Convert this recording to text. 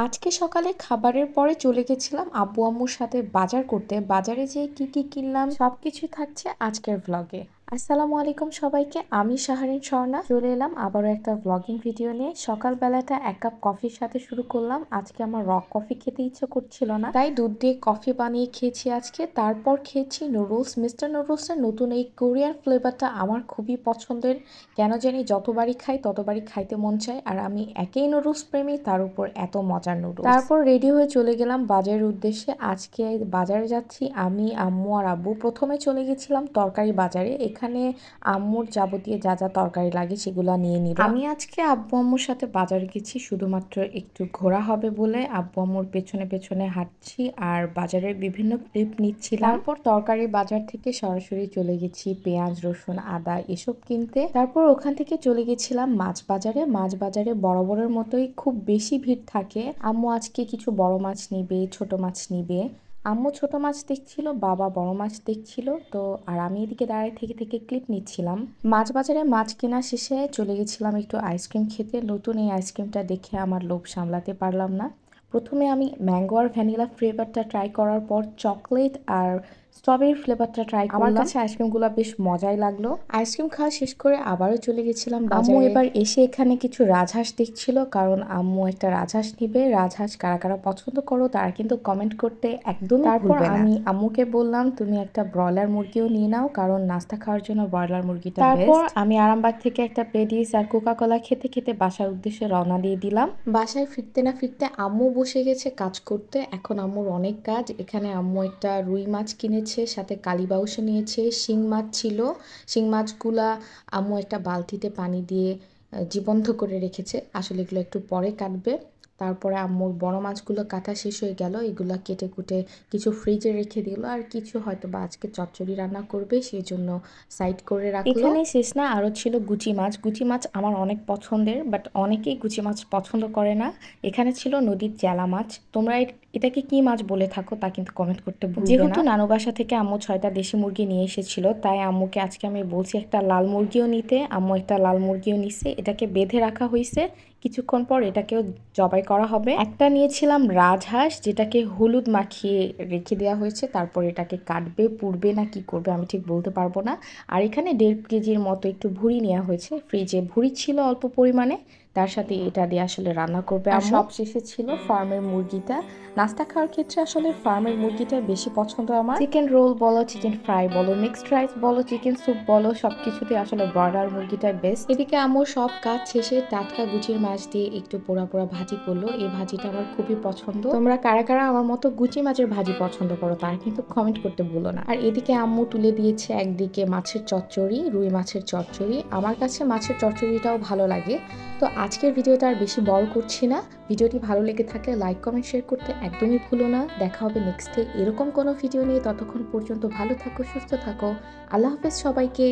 আজকে সকালে খাবারের পরে চলে গেছিলাম আব্বু আম্মুর সাথে বাজার করতে। বাজারে যেয়ে কি কি কিনলাম সবকিছু থাকছে আজকের ভ্লগে। আসসালামু আলাইকুম সবাইকে, আমি শাহরিন স্বর্ণা চলে এলাম আবারও একটা ভ্লগিং ভিডিও নিয়ে। সকালবেলাটা এক কাপ কফির সাথে শুরু করলাম। আজকে আমার রক কফি খেতে ইচ্ছে করছিল না, তাই দুধ দিয়ে কফি বানিয়ে খেয়েছি আজকে। তারপর খেয়েছি নুডলস। মিস্টার নুডলসের নতুন এই কোরিয়ান ফ্লেভারটা আমার খুবই পছন্দের। কেন জানি যতবারই খাই ততবারই খাইতে মন চায়। আর আমি একেই নুডলস প্রেমী, তার উপর এত মজার নুডলস। তারপর রেডি হয়ে চলে গেলাম বাজারের উদ্দেশ্যে। আজকে বাজারে যাচ্ছি আমি, আম্মু আর আব্বু। প্রথমে চলে গেছিলাম তরকারি বাজারে। এখানে আম্মুর যাবতীয় যা যা তরকারি লাগে সেগুলো নিয়ে নিলাম। আমি আজকে আব্বু আম্মুর সাথে বাজারে গেছি শুধুমাত্র একটু ঘোরা হবে বলে। আব্বু আম্মুর পেছনে পেছনে হাঁটছি আর বাজারের বিভিন্ন ক্লিপ নিচ্ছিলাম। তারপর তরকারি বাজার থেকে সরাসরি চলে গেছি পেঁয়াজ, রসুন, আদা এসব কিনতে। তারপর ওখান থেকে চলে গেছিলাম মাছ বাজারে। মাছ বাজারে বরাবরের মতোই খুব বেশি ভিড় থাকে। আম্মু আজকে কিছু বড় মাছ নিবে, ছোট মাছ নিবে। আম্মু ছোট মাছ দেখছিল, বাবা বড় মাছ দেখছিল। তো আর আমি এদিকে দাঁড়ায় থেকে থেকে ক্লিপ নিচ্ছিলাম। মাছ বাজারে মাছ কেনা শেষে চলে গেছিলাম একটু আইসক্রিম খেতে। নতুন এই আইসক্রিমটা দেখে আমার লোভ সামলাতে পারলাম না। প্রথমে আমি ম্যাঙ্গো আর ভ্যানিলা ফ্লেভারটা ট্রাই করার পর চকলেট আর স্ট্রবেরি ফ্লেভারটা ট্রাই করলাম। আমার কাছে আইসক্রিমগুলো বেশ মজাই লাগলো। আইসক্রিম খাওয়া শেষ করে আবারও চলে গেছিলাম বাজারে। আম্মু এবার এসে এখানে কিছু রাজহাঁস দেখছিল, কারণ আম্মু একটা রাজহাঁস নিবে। রাজহাঁস কারা কারা পছন্দ করো তারা কিন্তু কমেন্ট করতে একদমই ভুলবে না। তারপর আমি আম্মুকে বললাম তুমি একটা ব্রয়লার মুরগিও নিয়ে নাও, কারণ নাস্তা খাওয়ার জন্য ব্রয়লার মুরগিটা বেস্ট। তারপর আমি আরামবাগ থেকে একটা পেডিস আর কোকা কোলা খেতে খেতে বাসার উদ্দেশ্যে রওনা দিয়ে দিলাম। বাসায় ফিরতে না ফিরতে আম্মু বসে গেছে কাজ করতে। এখন আম্মুর অনেক কাজ। এখানে আম্মু একটা রুই মাছ কিনেছে, সাথে কালীবাউস নিয়েছে, শিং মাছ ছিল। শিং মাছগুলা আম্মু একটা বালতিতে পানি দিয়ে জীবন্ত করে রেখেছে। আসলে এগুলো একটু পরে কাটবে। তারপরে আম্মুর বড় মাছগুলো কাটা শেষ হয়ে গেল। এগুলো কেটে কুটে কিছু ফ্রিজে রেখে দিল, আর কিছু হয়তো বা আজকে চচ্চড়ি রান্না করবে সেই জন্য সাইড করে রাখলো। এখানে শেষ না, আরও ছিল গুচি মাছ। গুচি মাছ আমার অনেক পছন্দের, বাট অনেকেই গুচি মাছ পছন্দ করে না। এখানে ছিল নদীর জ্যালা মাছ। তোমরা এটাকে কি মাছ বলে থাকো তা কিন্তু কমেন্ট করতে ভুলবে না। যেহেতু নানু বাসা থেকে আম্মু 6টা দেশি মুরগি নিয়ে এসেছিল, তাই আম্মুকে আজকে আমি বলছি একটা লাল মুরগিও নিতে। আম্মু একটা লাল মুরগিও নিছে। এটাকে বেঁধে রাখা হয়েছে, কিছুক্ষণ পর এটাকেও জবাই করা হবে। একটা নিয়েছিলাম রাজহাঁস, যেটাকে হলুদ মাখিয়ে রেখে দেওয়া হয়েছে। তারপর এটাকে কাটবে, পুড়বে না কি করবে আমি ঠিক বলতে পারবো না। আর এখানে 1.5 কেজির মতো একটু ভুঁড়ি নেওয়া হয়েছে। ফ্রিজে ভুঁড়ি ছিল অল্প পরিমাণে, তার সাথে এটা দিয়ে আসলে রান্না করবে। আর সবশেষে ছিল ফার্মের মুরগিটা। নাস্তা খাওয়ার ক্ষেত্রে আসলে ফার্মের মুরগিটা বেশি পছন্দ আমার। চিকেন রোল বলো, চিকেন ফ্রাই বলো, মিক্সড রাইস বলো, চিকেন স্যুপ বলো, সবকিছুতে আসলে ব্রয়লার মুরগিটাই বেস্ট। এদিকে আমার সব কাজ শেষে টাটকা গুচির মাছ দিয়ে একটু পোড়া পোড়া ভাজি করলো। এই ভাজিটা আমার খুবই পছন্দ। তোমরা কারা কারা আমার মতো গুচি মাছের ভাজি পছন্দ করো তারা কিন্তু কমেন্ট করতে ভুলো না। আর এদিকে আম্মু তুলে দিয়েছে একদিকে মাছের চচ্চড়ি, রুই মাছের চচ্চড়ি। আমার কাছে মাছের চচ্চড়িটাও ভালো লাগে। তো আজকের ভিডিওটা আর বেশি বড় করছি না। ভিডিওটি ভালো লেগে থাকলে লাইক, কমেন্ট, শেয়ার করতে একদমই ভুলো না। দেখা হবে নেক্সটে এরকম কোনো ভিডিও নিয়ে। ততক্ষণ পর্যন্ত ভালো থাকো, সুস্থ থাকো। আল্লাহ হাফেজ সবাইকে।